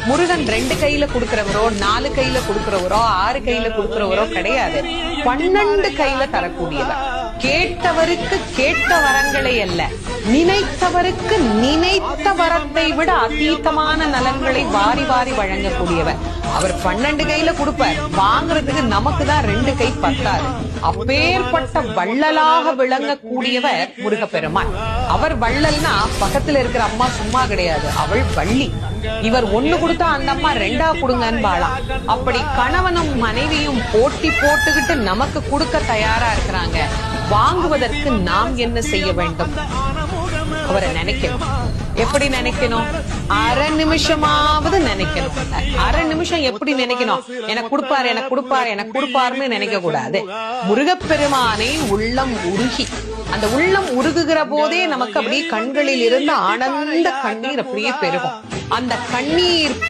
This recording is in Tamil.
முருகன் 2 கையில கொடுக்கிறவரோ 4 கையில கொடுக்கிறவரோ 6 கையில கொடுக்கிறவரோ கிடையாது. 12 கையில தரக்கூடியவர். கேட்டவருக்கு கேட்ட வரங்களை அல்ல, நினைத்தவருக்கு நினைத்த வரத்தை விட அதீதமான நலன்களை வாரி வாரி வழங்கக்கூடியவர். அவர் 12 கையில கொடுப்பார், வாங்குறதுக்கு நமக்கு தான் 2 கை பத்தாது. அப்பேற்பட்ட வள்ளலாக விளங்கக்கூடியவர் முருகப்பெருமான். அவர் வள்ளல்னா பக்கத்துல இருக்கிற அம்மா சும்மா கிடையாது, அவள் வள்ளி. இவர் 1 கொடுத்தா அந்த அம்மா 2 கொடுங்கன்னு வாழாம். அப்படி கணவனும் மனைவியும் போட்டி போட்டுக்கிட்டு நமக்கு கொடுக்க தயாரா இருக்கிறாங்க. வாங்குவதற்கு நாம் என்ன செய்ய வேண்டும்? அவரை நினைக்கணும். எப்படி நினைக்கணும்? அரை நிமிஷமாவது நினைக்கணும். அரை நிமிஷம் எப்படி நினைக்கணும்? எனக்கு கொடுப்பாரு, எனக்கு கொடுப்பாரு, எனக்கு கொடுப்பாருன்னு நினைக்க கூடாது. முருகப்பெருமானை உள்ளம் உருகி, அந்த உள்ளம் உருகுகிற போதே நமக்கு அப்படியே கண்களில் இருந்து ஆனந்த கண்ணீர் அப்படியே பெருகும். அந்த கண்ணீர்